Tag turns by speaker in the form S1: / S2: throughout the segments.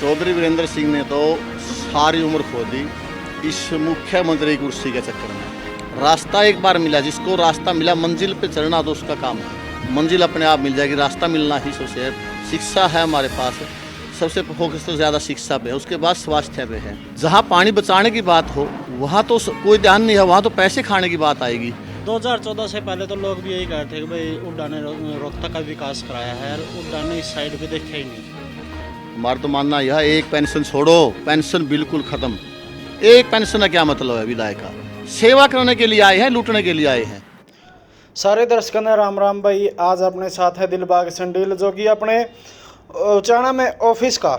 S1: चौधरी वीरेंद्र सिंह ने तो सारी उम्र खो दी इस मुख्यमंत्री कुर्सी के चक्कर में। रास्ता एक बार मिला, जिसको रास्ता मिला मंजिल पे चढ़ना तो उसका काम है। मंजिल अपने आप मिल जाएगी, रास्ता मिलना ही सबसे। शिक्षा है हमारे पास, सबसे फोकस तो ज़्यादा शिक्षा पे है, उसके बाद स्वास्थ्य पे है। जहाँ पानी बचाने की बात हो वहाँ तो कोई ध्यान नहीं है, वहाँ तो पैसे खाने की बात आएगी।
S2: 2014 से पहले तो लोग भी यही कहते थे कि भाई हुड्डा ने रोहतक का विकास कराया है और हुड्डा ने इस साइड पे देखा ही नहीं।
S1: हमारा तो मानना यह है, एक पेंशन छोड़ो, पेंशन बिल्कुल खत्म। एक पेंशन का क्या मतलब है? विधायक का सेवा करने के लिए आए हैं, लूटने के लिए आए हैं।
S2: सारे दर्शकों ने राम राम भाई। आज अपने साथ है दिलबाग संडील, जो कि अपने उचाना में ऑफिस का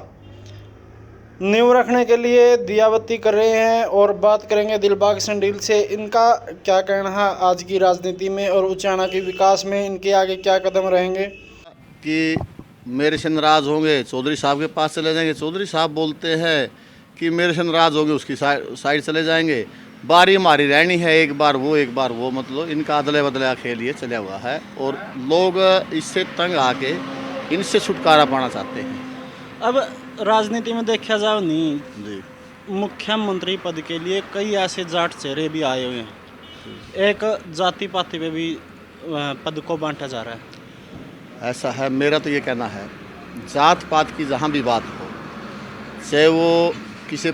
S2: नींव रखने के लिए दियावती कर रहे हैं और बात करेंगे दिलबाग संडील से। इनका क्या कहना है आज की राजनीति में और उचाना के विकास में इनके आगे क्या कदम रहेंगे।
S1: कि मेरे से नाराज़ होंगे चौधरी साहब के पास चले जाएंगे। चौधरी साहब बोलते हैं कि मेरे से नाराज़ होंगे उसकी साइड चले जाएंगे। बारी हमारी रहनी है, एक बार वो एक बार वो, मतलब इनका अदले बदले खेल ये चला हुआ है और लोग इससे तंग आके इनसे छुटकारा पाना चाहते हैं।
S2: अब राजनीति में देखा जाए नहीं,
S1: जी,
S2: मुख्यमंत्री पद के लिए कई ऐसे जाट चेहरे भी आए हुए हैं। एक जाति पाति पे भी पद को बांटा जा रहा है।
S1: ऐसा है। मेरा तो ये कहना है, जात पात की जहाँ भी बात हो, चाहे वो किसी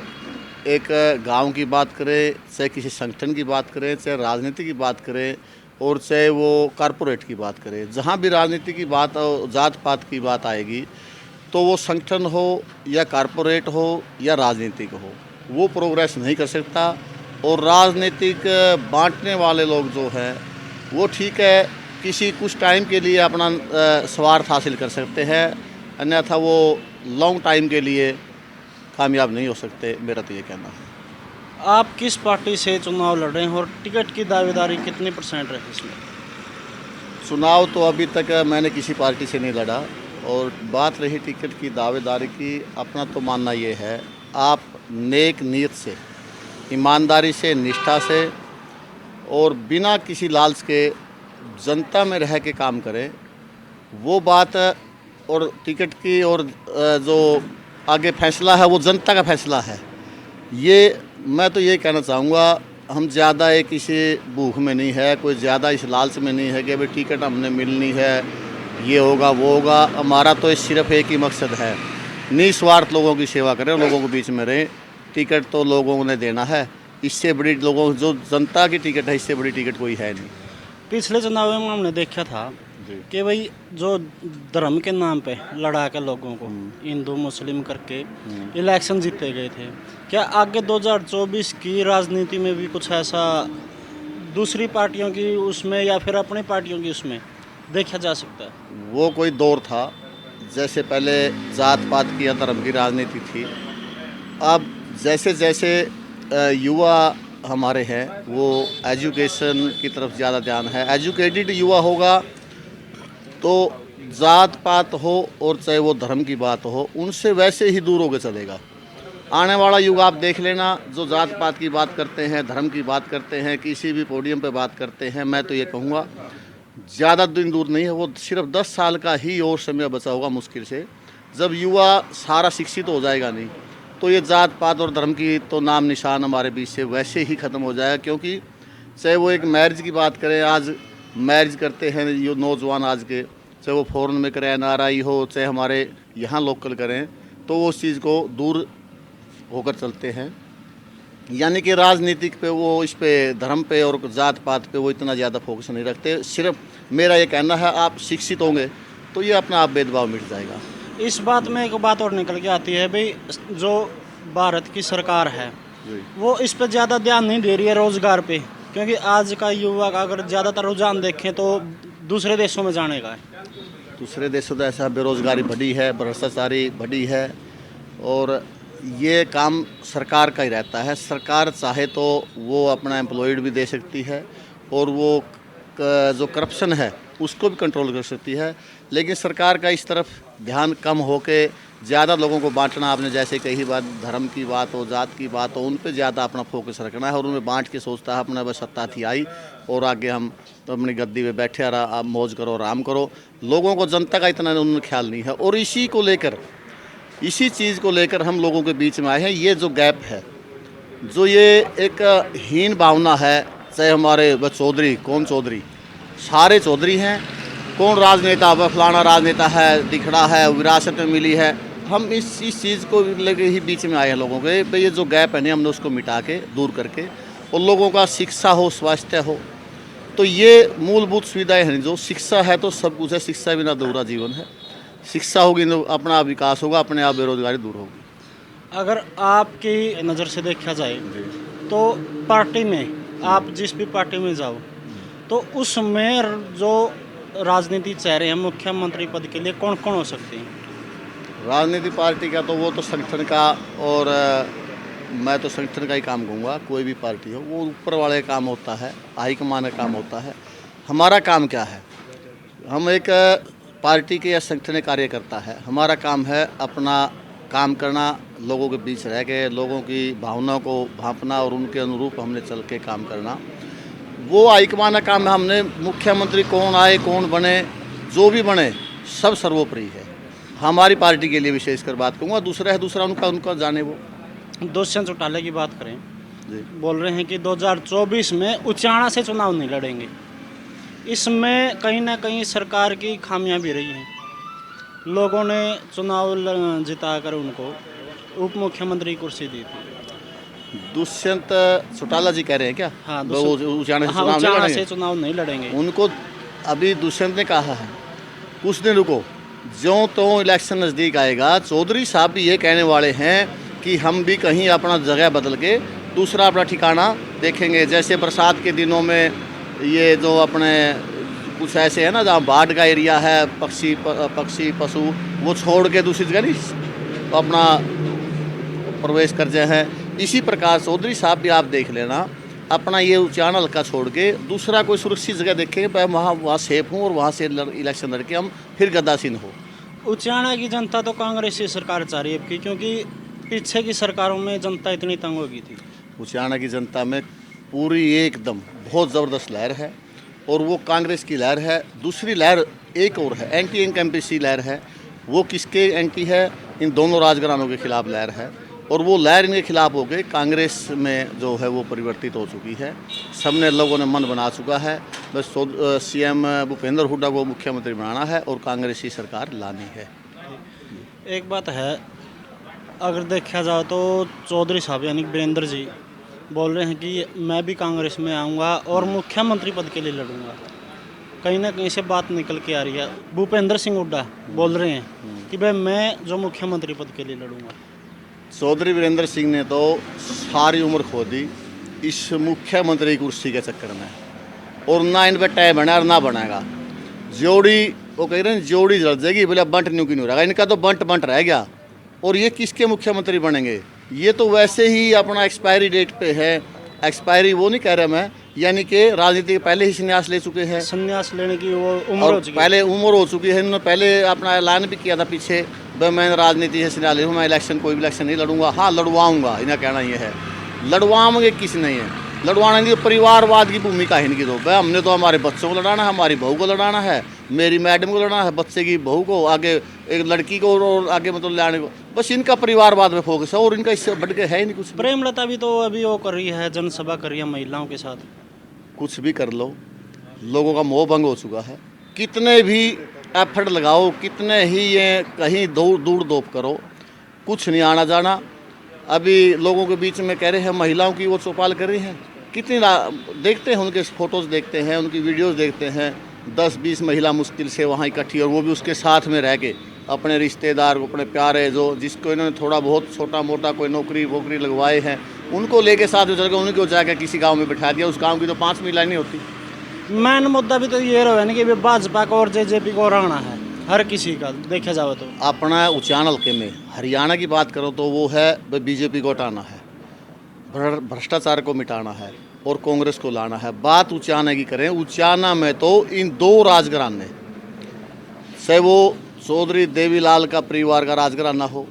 S1: एक गांव की बात करें, चाहे किसी संगठन की बात करें, चाहे राजनीति की बात करें और चाहे वो कारपोरेट की बात करें, जहाँ भी राजनीति की बात और जात पात की बात आएगी तो वो संगठन हो या कारपोरेट हो या राजनीतिक हो, वो प्रोग्रेस नहीं कर सकता। और राजनीतिक बांटने वाले लोग जो हैं वो ठीक है, किसी कुछ टाइम के लिए अपना स्वार्थ हासिल कर सकते हैं, अन्यथा वो लॉन्ग टाइम के लिए कामयाब नहीं हो सकते। मेरा तो ये कहना है।
S2: आप किस पार्टी से चुनाव लड़ रहे हैं और टिकट की दावेदारी कितनी % रही इसमें?
S1: चुनाव तो अभी तक मैंने किसी पार्टी से नहीं लड़ा। और बात रही टिकट की दावेदारी की, अपना तो मानना ये है, आप नेक नीयत से, ईमानदारी से, निष्ठा से और बिना किसी लालच के जनता में रह के काम करें, वो बात। और टिकट की और जो आगे फैसला है वो जनता का फैसला है। ये मैं तो ये कहना चाहूँगा, हम ज़्यादा एक किसी भूख में नहीं है, कोई ज़्यादा इस लालच में नहीं है कि भाई टिकट हमने मिलनी है, ये होगा वो होगा। हमारा तो सिर्फ एक ही मकसद है, निस्वार्थ लोगों की सेवा करें, लोगों के बीच में रहें। टिकट तो लोगों ने देना है, इससे बड़ी लोगों जो जनता की टिकट है, इससे बड़ी टिकट कोई है नहीं।
S2: पिछले चुनाव में हमने देखा था कि भाई जो धर्म के नाम पे लड़ा के लोगों को हिंदू मुस्लिम करके इलेक्शन जीते गए थे। क्या आगे 2024 की राजनीति में भी कुछ ऐसा दूसरी पार्टियों की उसमें या फिर अपनी पार्टियों की उसमें देखा जा सकता है?
S1: वो कोई दौर था, जैसे पहले जात पात की या धर्म की राजनीति थी। अब जैसे जैसे युवा हमारे हैं वो एजुकेशन की तरफ ज़्यादा ध्यान है, एजुकेटेड युवा होगा तो जात पात हो और चाहे वो धर्म की बात हो, उनसे वैसे ही दूर होकर चलेगा। आने वाला युग आप देख लेना, जो जात पात की बात करते हैं, धर्म की बात करते हैं, किसी भी पोडियम पे बात करते हैं, मैं तो ये कहूँगा ज़्यादा दिन दूर नहीं है, वो सिर्फ 10 साल का ही और समय बचा होगा मुश्किल से। जब युवा सारा शिक्षित हो जाएगा नहीं, तो ये जात पात और धर्म की तो नाम निशान हमारे बीच से वैसे ही ख़त्म हो जाएगा। क्योंकि चाहे वो एक मैरिज की बात करें, आज मैरिज करते हैं ये नौजवान आज के, चाहे वो फॉरेन में करें NRI हो, चाहे हमारे यहाँ लोकल करें, तो वो उस चीज़ को दूर होकर चलते हैं। यानी कि राजनीतिक पे वो इस पे धर्म पे और जात पात पे वो इतना ज़्यादा फोकस नहीं रखते। सिर्फ मेरा ये कहना है, आप शिक्षित होंगे तो ये अपना आप भेदभाव मिट जाएगा।
S2: इस बात में एक बात और निकल के आती है भाई, जो भारत की सरकार है वो इस पर ज़्यादा ध्यान नहीं दे रही है रोज़गार पे, क्योंकि आज का युवा का अगर ज़्यादातर रुझान देखें तो दूसरे देशों में जाने का है।
S1: दूसरे देशों में ऐसा बेरोज़गारी बढ़ी है, भ्रष्टाचारी बढ़ी है और ये काम सरकार का ही रहता है। सरकार चाहे तो वो अपना एम्प्लॉयड भी दे सकती है और वो जो करप्शन है उसको भी कंट्रोल कर सकती है, लेकिन सरकार का इस तरफ ध्यान कम होके ज़्यादा लोगों को बांटना, आपने जैसे कही बात, धर्म की बात हो, जात की बात हो, उन पे ज़्यादा अपना फोकस रखना है और उनमें बांट के सोचता है अपना बस सत्ता थी आई और आगे हम तो अपनी गद्दी पे बैठे आप मौज करो, आराम करो। लोगों को, जनता का इतना उन्हें ख्याल नहीं है और इसी को लेकर इसी चीज़ को लेकर हम लोगों के बीच में आए हैं। ये जो गैप है, जो ये एक हीन भावना है, चाहे हमारे वह चौधरी, कौन चौधरी, सारे चौधरी हैं, कौन राजनेता, वह फलाना राजनेता है, दिखड़ा है, विरासत में मिली है, हम इस चीज़ को लेके ही बीच में आए हैं लोगों के। भाई ये जो गैप है नहीं, हमने उसको मिटा के दूर करके और लोगों का शिक्षा हो, स्वास्थ्य हो, तो ये मूलभूत सुविधाएं हैं। जो शिक्षा है तो सब कुछ है, शिक्षा बिना अधूरा जीवन है। शिक्षा होगी तो अपना आप विकास होगा, अपने आप बेरोजगारी दूर होगी।
S2: अगर आपकी नज़र से देखा जाए तो पार्टी में आप जिस भी पार्टी में जाओ तो उसमें जो राजनीति चेहरे हैं मुख्यमंत्री पद के लिए कौन कौन हो सकते हैं?
S1: राजनीति पार्टी का तो वो तो संगठन का, और मैं तो संगठन का ही काम कहूँगा। कोई भी पार्टी हो वो ऊपर वाले का काम होता है, हाईकमान का काम होता है। हमारा काम क्या है? हम एक पार्टी के या संगठन कार्यकर्ता है। हमारा काम है अपना काम करना, लोगों के बीच रह के लोगों की भावनाओं को भांपना और उनके अनुरूप हमने चल के काम करना। वो हाईकमान का काम है। हमने मुख्यमंत्री कौन आए, कौन बने, जो भी बने, सब सर्वोपरि है। हमारी पार्टी के लिए विशेषकर बात कहूँगा। दूसरा है, दूसरा उनका जाने। वो
S2: दुष्यंत चौटाला की बात करें,
S1: जी,
S2: बोल रहे हैं कि 2024 में उचाणा से चुनाव नहीं लड़ेंगे। इसमें कहीं ना कहीं सरकार की खामियां भी रही हैं। लोगों ने चुनाव जिताकर उनको उप मुख्यमंत्री कुर्सी दी थी।
S1: दुष्यंत चौटाला जी कह रहे हैं क्या?
S2: हाँ,
S1: वो उचाणा से
S2: हाँ,
S1: चुनाव नहीं
S2: उचाणा
S1: लड़ेंगे?
S2: से चुनाव नहीं लड़ेंगे।
S1: उनको अभी दुष्यंत ने कहा है कुछ दिन रुको, ज्यों तो इलेक्शन नज़दीक आएगा। चौधरी साहब भी ये कहने वाले हैं कि हम भी कहीं अपना जगह बदल के दूसरा अपना ठिकाना देखेंगे। जैसे बरसात के दिनों में ये जो अपने कुछ ऐसे है ना, जहाँ बाढ़ का एरिया है, पक्षी पशु वो छोड़ के दूसरी जगह नहीं अपना प्रवेश कर जाए हैं। इसी प्रकार चौधरी साहब भी आप देख लेना, अपना ये उचाणा हल्का छोड़ के दूसरा कोई सुरक्षित जगह देखेंगे, मैं वहाँ सेफ हूँ और वहाँ से इलेक्शन लड़के हम फिर गद्दासीन हो।
S2: उचाणा की जनता तो कांग्रेसी सरकार चाह रही है अब की, क्योंकि पीछे की सरकारों में जनता इतनी तंग हो गई थी।
S1: उचाणा की जनता में पूरी एकदम बहुत ज़बरदस्त लहर है, और वो कांग्रेस की लहर है। दूसरी लहर एक और है, एंटी इनकम्पेसी लहर है। वो किसके एंटी है? इन दोनों राजघरानों के खिलाफ लहर है, और वो लहर इनके खिलाफ हो गई। कांग्रेस में जो है वो परिवर्तित हो चुकी है। सबने लोगों ने मन बना चुका है, बस सीएम भूपेंद्र हुड्डा को मुख्यमंत्री बनाना है और कांग्रेसी सरकार लानी है।
S2: एक बात है, अगर देखा जाए तो चौधरी साहब यानी वीरेंद्र जी बोल रहे हैं कि मैं भी कांग्रेस में आऊँगा और मुख्यमंत्री पद के लिए लड़ूंगा। कहीं ना कहीं से बात निकल के आ रही है। भूपेंद्र सिंह हुड्डा बोल रहे हैं कि भाई मैं जो मुख्यमंत्री पद के लिए लड़ूंगा।
S1: चौधरी वीरेंद्र सिंह ने तो सारी उम्र खो दी इस मुख्यमंत्री कुर्सी के चक्कर में, और ना इन पर तय बना और ना बनाएगा। जोड़ी वो कह रहे हैं जोड़ी जल जाएगी, बोले बंट न्यू की नहीं रहेगा। इनका तो बंट रह गया, और ये किसके मुख्यमंत्री बनेंगे? ये तो वैसे ही अपना एक्सपायरी डेट पे है। एक्सपायरी वो नहीं कह रहा मैं, यानी कि राजनीति के पहले ही संन्यास ले चुके हैं।
S2: संन्यास लेने की वो उम्र
S1: और
S2: हो चुकी है।
S1: पहले उम्र हो चुकी है। इन्होंने पहले अपना ऐलान भी किया था पीछे, भाई मैं राजनीति से संन्यास ले लूँ, मैं इलेक्शन कोई भी इलेक्शन नहीं लड़ूंगा। हाँ लड़वाऊंगा, इनका कहना ये है। लड़वाएंगे किसी नहीं है, लड़वाने की परिवारवाद की भूमिका है इनकी। तो भाई हमने तो हमारे बच्चों को लड़ाना है, हमारी बहू को लड़ाना है, मेरी मैडम को लड़ाना है, बच्चे की बहू को, आगे एक लड़की को और आगे मतलब लाने को। बस इनका परिवारवाद में फोकस है, और इनका इससे बढ़ के है ही नहीं कुछ।
S2: प्रेमलता भी तो अभी वो कर रही है, जनसभा कर रही है महिलाओं के साथ।
S1: कुछ भी कर लो, लोगों का मोह भंग हो चुका है। कितने भी एफर्ट लगाओ, कितने ही ये कहीं दूर दोप करो, कुछ नहीं आना जाना। अभी लोगों के बीच में कह रहे हैं महिलाओं की वो चौपाल कर रही हैं। कितनी देखते हैं, उनके फ़ोटोज़ देखते हैं, उनकी वीडियोज़ देखते हैं। 10-20 महिला मुश्किल से वहाँ इकट्ठी, और वो भी उसके साथ में रह के अपने रिश्तेदार, अपने प्यारे, जो जिसको इन्होंने थोड़ा बहुत छोटा मोटा कोई नौकरी वोकरी लगवाए हैं, उनको लेके साथ में चल गए। उनको जाकर किसी गांव में बिठा दिया। उस गांव की तो 5 महिलाएं नहीं होती।
S2: मेन मुद्दा भी तो ये रहा है ना कि भाजपा को और जेजेपी को रहना है हर किसी का, देखा जाए तो।
S1: अपना उचाणा हल्के में हरियाणा की बात करो तो वो है बीजेपी को हटाना है, भ्रष्टाचार को मिटाना है और कांग्रेस को लाना है। बात उचाणा की करें, उचाणा में तो इन दो राजघराने, चाहे वो चौधरी देवीलाल का परिवार का राजघराना हो,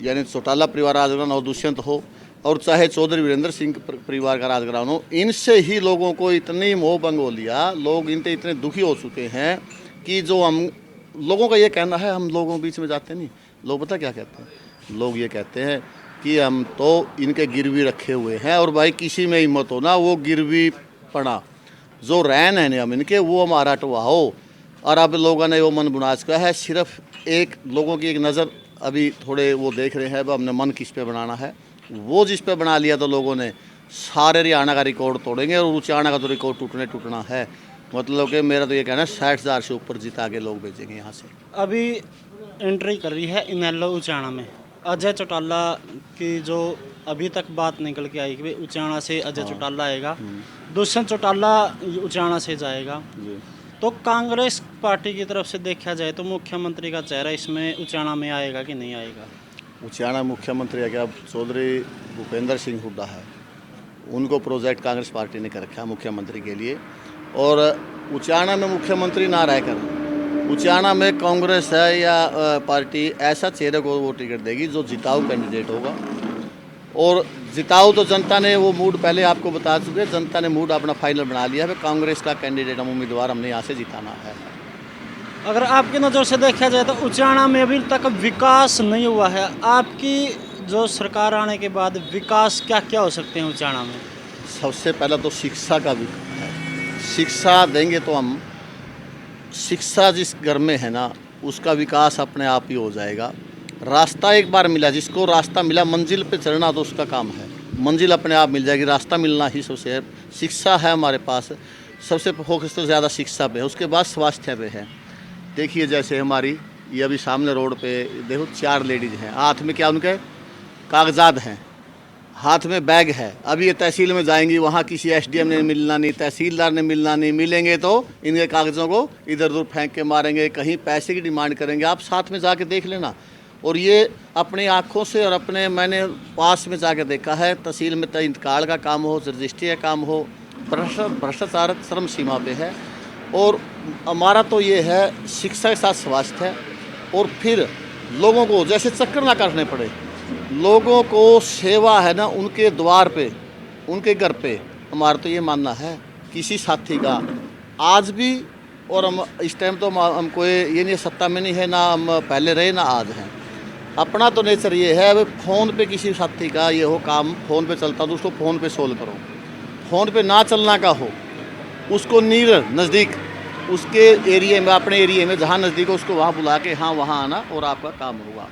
S1: यानी चौटाला परिवार राजघराना हो, दुष्यंत हो, और चाहे चौधरी वीरेंद्र सिंह परिवार का राजघराना हो, इनसे ही लोगों को इतनी मोह भंग हो लिया। लोग इनसे इतने दुखी हो चुके हैं कि जो हम लोगों का ये कहना है, हम लोगों के बीच में जाते नहीं, लोग पता क्या कहते हैं? लोग ये कहते हैं कि हम तो इनके गिरवी रखे हुए हैं और भाई किसी में हिम्मत हो ना वो गिरवी पड़ा जो रैन है ना हम इनके वो हमारा टवाओ। और अब लोगों ने वो मन बुना चुका है, सिर्फ एक लोगों की एक नज़र अभी थोड़े वो देख रहे हैं अब हमने मन किस पे बनाना है, वो जिस पे बना लिया तो लोगों ने सारे हरियाणा का रिकॉर्ड तोड़ेंगे और उचाना का तो रिकॉर्ड टूटना है। मतलब कि मेरा तो ये कहना है 60,000 से ऊपर जिता के लोग भेजेंगे यहाँ से।
S2: अभी एंट्री कर रही है इनेलो उचाना में अजय चौटाला की, जो अभी तक बात निकल के आई कि भाई उचाना से अजय चौटाला आएगा, दुष्यंत चौटाला उचाना से जाएगा। तो कांग्रेस पार्टी की तरफ से देखा जाए तो मुख्यमंत्री का चेहरा इसमें उचाना में आएगा कि नहीं आएगा?
S1: उचाना मुख्यमंत्री है क्या? चौधरी भूपेंद्र सिंह हुड्डा है, उनको प्रोजेक्ट कांग्रेस पार्टी ने कर रखा है मुख्यमंत्री के लिए। और उचाना में मुख्यमंत्री ना रहकर उचाना में कांग्रेस है या पार्टी ऐसा चेहरे को वो टिकट देगी जो जिताऊ कैंडिडेट होगा। और जिताऊ तो जनता ने वो मूड पहले आपको बता चुके हैं, जनता ने मूड अपना फाइनल बना लिया है, कांग्रेस का कैंडिडेट हम उम्मीदवार हमने यहाँ से जिताना है।
S2: अगर आपकी नज़र से देखा जाए तो उचाना में अभी तक विकास नहीं हुआ है, आपकी जो सरकार आने के बाद विकास क्या क्या हो सकते हैं उचाना में?
S1: सबसे पहला तो शिक्षा का विकास है। शिक्षा देंगे तो हम, शिक्षा जिस घर में है ना उसका विकास अपने आप ही हो जाएगा। रास्ता एक बार मिला, जिसको रास्ता मिला मंजिल पे चढ़ना तो उसका काम है, मंजिल अपने आप मिल जाएगी, रास्ता मिलना ही सबसे है। शिक्षा है हमारे पास, सबसे फोकस तो ज़्यादा शिक्षा पे है, उसके बाद स्वास्थ्य पे है। देखिए जैसे हमारी ये अभी सामने रोड पे देखो 4 लेडीज़ हैं, हाथ में क्या उनके कागजात हैं, हाथ में बैग है। अभी ये तहसील में जाएंगी, वहाँ किसी एसडीएम ने मिलना नहीं, तहसीलदार ने मिलना नहीं, मिलेंगे तो इनके कागज़ों को इधर उधर फेंक के मारेंगे, कहीं पैसे की डिमांड करेंगे। आप साथ में जाके देख लेना। और ये अपनी आँखों से और अपने मैंने पास में जाके देखा है, तहसील में इंतकाल का काम हो, रजिस्ट्री का काम हो, भ्रष्टाचार चरम सीमा पे है। और हमारा तो ये है शिक्षा के साथ स्वास्थ्य है, और फिर लोगों को जैसे चक्कर ना काटने पड़े, लोगों को सेवा है ना उनके द्वार पे, उनके घर पे। हमारा तो ये मानना है किसी साथी का आज भी, और हम इस टाइम तो हम कोई ये नहीं सत्ता में नहीं है, ना हम पहले रहे ना आज हैं, अपना तो नेचर ये है। अब फ़ोन पे किसी साथी का ये हो काम फ़ोन पे चलता तो उसको फ़ोन पे सोल्व करो, फ़ोन पे ना चलना का हो उसको नीर नज़दीक उसके एरिए में, अपने एरिए में जहाँ नज़दीक हो उसको वहाँ बुला के हाँ वहाँ आना और आपका काम होगा।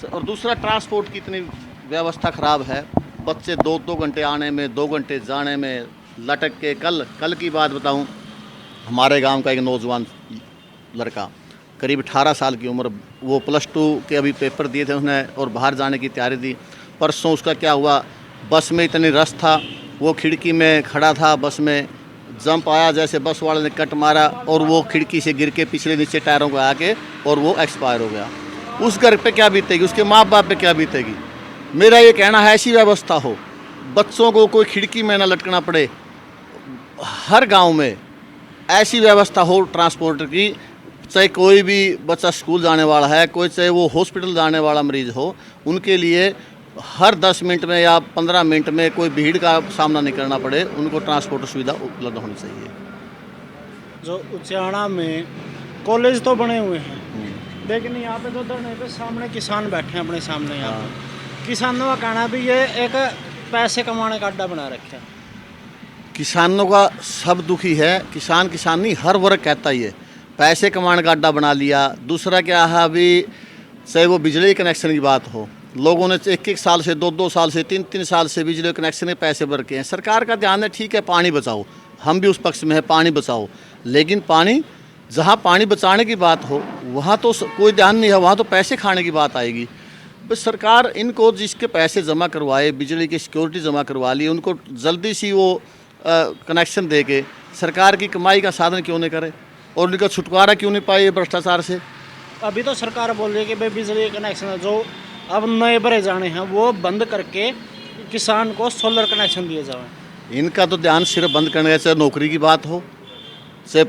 S1: और दूसरा ट्रांसपोर्ट की इतनी व्यवस्था ख़राब है, बच्चे 2-2 घंटे आने में, 2 घंटे जाने में लटक के। कल की बात बताऊं, हमारे गांव का एक नौजवान लड़का करीब 18 साल की उम्र, वो +2 के अभी पेपर दिए थे उसने और बाहर जाने की तैयारी दी। परसों उसका क्या हुआ, बस में इतनी रश था, वो खिड़की में खड़ा था, बस में जंप आया, जैसे बस वाले ने कट मारा और वो खिड़की से गिर के पिछले नीचे टायरों को आके और वो एक्सपायर हो गया। उस घर पे क्या बीतेगी, उसके माँ बाप पे क्या बीतेगी? मेरा ये कहना है ऐसी व्यवस्था हो, बच्चों को कोई खिड़की में ना लटकना पड़े, हर गांव में ऐसी व्यवस्था हो ट्रांसपोर्ट की, चाहे कोई भी बच्चा स्कूल जाने वाला है, कोई चाहे वो हॉस्पिटल जाने वाला मरीज़ हो, उनके लिए हर 10 मिनट में या 15 मिनट में कोई भीड़ का सामना नहीं करना पड़े, उनको ट्रांसपोर्ट सुविधा उपलब्ध होनी चाहिए।
S2: जो उचाना में कॉलेज तो बने हुए हैं, लेकिन यहाँ पे तो धरने पे सामने किसान बैठे हैं अपने सामने। यहाँ पे किसानों का कहना भी ये एक पैसे कमाने का अड्डा बना रखा है।
S1: किसानों का सब दुखी है, किसान नहीं हर वर्ग कहता ही है, पैसे कमाने का अड्डा बना लिया। दूसरा क्या है, अभी चाहे वो बिजली कनेक्शन की बात हो, लोगों ने 1-1 साल से 2-2 साल से 3-3 साल से बिजली कनेक्शन में पैसे भर के हैं। सरकार का ध्यान है, ठीक है पानी बचाओ, हम भी उस पक्ष में है, पानी बचाओ, लेकिन पानी जहाँ पानी बचाने की बात हो वहाँ तो कोई ध्यान नहीं है, वहाँ तो पैसे खाने की बात आएगी। बस सरकार इनको जिसके पैसे जमा करवाए, बिजली की सिक्योरिटी जमा करवा ली, उनको जल्दी सी वो कनेक्शन दे के सरकार की कमाई का साधन क्यों नहीं करे और उनका छुटकारा क्यों नहीं पाए भ्रष्टाचार से?
S2: अभी तो सरकार बोल रही है कि भाई बिजली कनेक्शन जो अब नए भरे जाने हैं वो बंद करके किसान को सोलर कनेक्शन दिए जाए।
S1: इनका तो ध्यान सिर्फ बंद करने का, चाहे नौकरी की बात हो, चाहे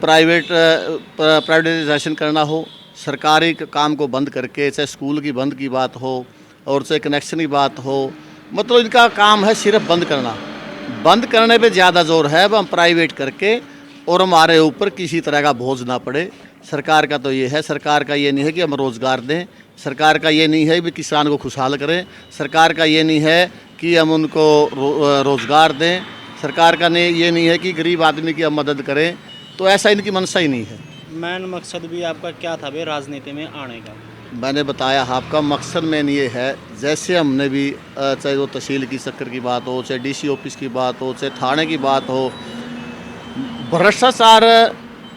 S1: प्राइवेटाइजेशन करना हो, सरकारी काम को बंद करके, चाहे स्कूल की बंद की बात हो और चाहे कनेक्शन की बात हो, मतलब इनका काम है सिर्फ बंद करना। बंद करने पे ज़्यादा जोर है, अब हम प्राइवेट करके और हमारे ऊपर किसी तरह का बोझ ना पड़े। सरकार का तो ये है, सरकार का ये नहीं है कि हम रोज़गार दें, सरकार का ये नहीं है कि किसान को खुशहाल करें, सरकार का ये नहीं है कि हम उनको रोज़गार दें, सरकार का ये नहीं है कि गरीब आदमी की हम मदद करें। तो ऐसा इनकी मंशा ही नहीं है।
S2: मेन मकसद भी आपका क्या था भाई राजनीति में आने का?
S1: मैंने बताया आपका मकसद मेन ये है, जैसे हमने भी चाहे वो तहसील की चक्कर की बात हो, चाहे डीसी ऑफिस की बात हो, चाहे थाने की बात हो, भ्रष्टाचार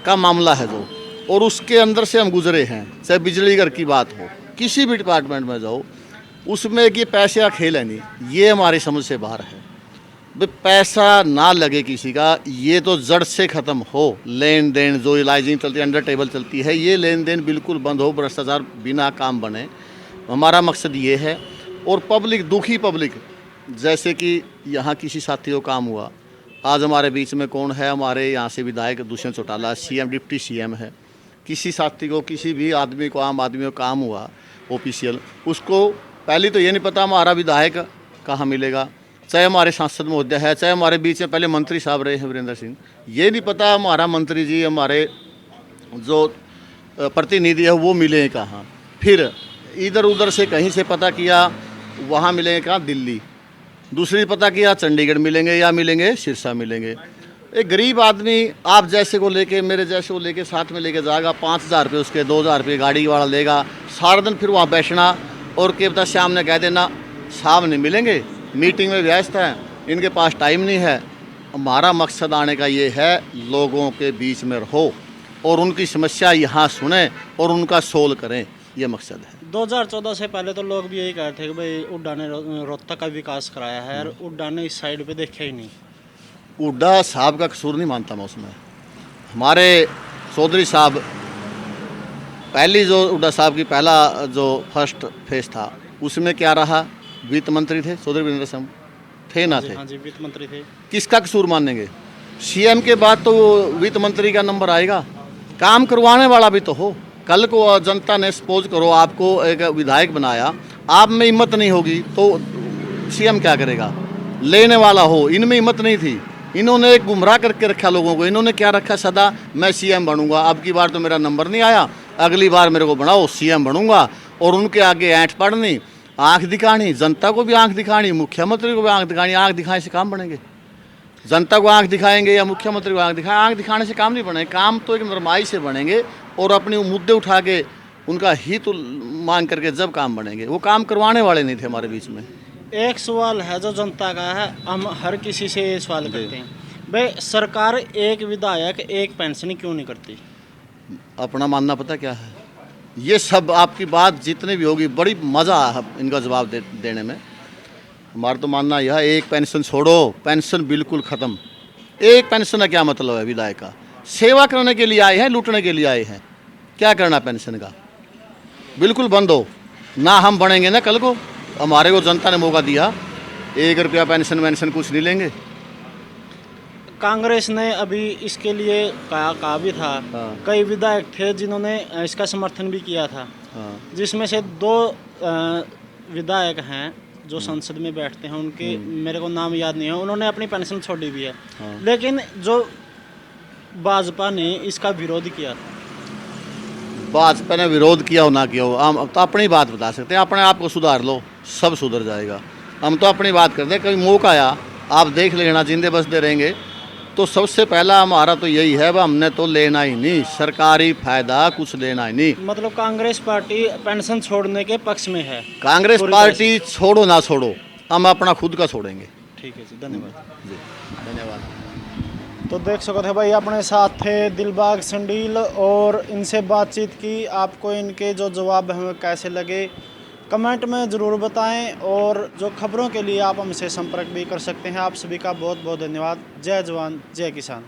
S1: का मामला है जो, और उसके अंदर से हम गुजरे हैं। चाहे बिजली घर की बात हो, किसी भी डिपार्टमेंट में जाओ, उसमें कि पैसे का खेल है नहीं, ये हमारी समझ से बाहर है। भाई पैसा ना लगे किसी का, ये तो जड़ से ख़त्म हो। लेन देन जो इलाइजिंग चलती है, अंडर टेबल चलती है, ये लेन देन बिल्कुल बंद हो, भ्रष्टाचार बिना काम बने, हमारा मकसद ये है। और पब्लिक, दुखी पब्लिक, जैसे कि यहाँ किसी साथी को काम हुआ, आज हमारे बीच में कौन है, हमारे यहाँ से विधायक Dushyant Chautala, CM deputy CM है। किसी साथी को, किसी भी आदमी को, आम आदमी को काम हुआ ऑफिशियल, उसको पहले तो ये नहीं पता हमारा विधायक कहाँ मिलेगा, चाहे हमारे सांसद महोदय है, चाहे हमारे बीच में पहले मंत्री साहब रहे हैं वीरेंद्र सिंह, ये नहीं पता हमारा मंत्री जी, हमारे जो प्रतिनिधि है वो मिले कहाँ। फिर इधर उधर से कहीं से पता किया, वहाँ मिलेंगे कहाँ, दिल्ली। दूसरी पता किया चंडीगढ़ मिलेंगे, या मिलेंगे सिरसा मिलेंगे। एक गरीब आदमी आप जैसे को लेके, मेरे जैसे को लेके साथ में लेके जाएगा, 5,000 रुपये उसके, 2,000 रुपये गाड़ी वाला लेगा, सारा दिन फिर वहाँ बैठना, और क्या पता शाम ने कह देना साहब नहीं मिलेंगे, मीटिंग में व्यस्त हैं, इनके पास टाइम नहीं है। हमारा मकसद आने का ये है, लोगों के बीच में रहो और उनकी समस्या यहाँ सुने और उनका सोल्व करें, ये मकसद है।
S2: 2014 से पहले तो लोग भी यही कहते थे कि भाई हुड्डा ने रोहतक का विकास कराया है, और हुड्डा ने इस साइड पे देखा ही नहीं।
S1: हुड्डा साहब का कसूर नहीं मानता मैं उसमें। हमारे चौधरी साहब, पहली जो हुड्डा साहब की पहला जो फर्स्ट फेज था, उसमें क्या रहा, वित्त मंत्री थे चौधरी वीरेंद्र सिंह, थे ना थे?
S2: हाँ जी, वित्त मंत्री थे।
S1: किसका कसूर मानेंगे? सीएम के बाद तो वित्त मंत्री का नंबर आएगा, काम करवाने वाला भी तो हो। कल को जनता ने सपोज करो आपको एक विधायक बनाया, आप में हिम्मत नहीं होगी तो सीएम क्या करेगा? लेने वाला हो, इनमें हिम्मत नहीं थी, इन्होंने एक गुमराह करके रखा लोगों को। इन्होंने क्या रखा, सदा मैं सीएम बनूंगा, अब की बार तो मेरा नंबर नहीं आया, अगली बार मेरे को बनाओ सीएम बनूंगा, और उनके आगे ऐंठ पड़नी, आंख दिखानी, जनता को भी आंख दिखानी, मुख्यमंत्री को भी आंख दिखानी। आंख दिखाने से काम बनेंगे? जनता को आंख दिखाएंगे या मुख्यमंत्री को आंख दिखाएं? आंख दिखाने से काम नहीं बनेंगे। काम तो एक नरमाई से बनेंगे और अपने मुद्दे उठा के उनका हित मांग करके जब काम बनेंगे। वो काम करवाने वाले नहीं थे हमारे बीच में।
S2: एक सवाल है जो जनता का है, हम हर किसी से ये सवाल करते हैं, भाई सरकार एक विधायक एक पेंशन क्यों नहीं करती?
S1: अपना मानना पता क्या है, ये सब आपकी बात जितने भी होगी बड़ी मज़ा है इनका जवाब देने में। हमारा तो मानना यह है, एक पेंशन छोड़ो, पेंशन बिल्कुल ख़त्म। एक पेंशन का क्या मतलब है? विधायक का सेवा करने के लिए आए हैं, लूटने के लिए आए हैं? क्या करना पेंशन का? बिल्कुल बंद हो ना। हम बढ़ेंगे ना कल को, हमारे को जनता ने मौका दिया, 1 रुपया पेंशन वेंशन कुछ नहीं लेंगे।
S2: कांग्रेस ने अभी इसके लिए कहा भी था,
S1: हाँ।
S2: कई विधायक थे जिन्होंने इसका समर्थन भी किया था,
S1: हाँ।
S2: जिसमें से 2 विधायक हैं जो संसद में बैठते हैं, उनके मेरे को नाम याद नहीं है, उन्होंने अपनी पेंशन छोड़ी भी है।
S1: हाँ।
S2: लेकिन जो भाजपा ने इसका विरोध किया था।
S1: भाजपा ने विरोध किया हो ना किया हो, हम तो अपनी बात बता सकते हैं। अपने आप को सुधार लो, सब सुधर जाएगा। हम तो अपनी बात करते हैं, कभी मौका आया आप देख लेना, जिंदे बसते रहेंगे। तो सबसे पहला हमारा तो यही है, वह हमने तो लेना ही नहीं, सरकारी फायदा कुछ लेना ही नहीं।
S2: मतलब कांग्रेस पार्टी पेंशन छोड़ने के पक्ष में है?
S1: कांग्रेस पार्टी छोड़ो ना छोड़ो, हम अपना खुद का छोड़ेंगे।
S2: ठीक है जी, धन्यवाद
S1: जी, धन्यवाद।
S2: तो देख सकते थे भाई, अपने साथ थे दिलबाग संडील, और इनसे बातचीत की। आपको इनके जो जवाब हमें कैसे लगे कमेंट में ज़रूर बताएं, और जो खबरों के लिए आप हमसे संपर्क भी कर सकते हैं। आप सभी का बहुत बहुत धन्यवाद। जय जवान जय किसान।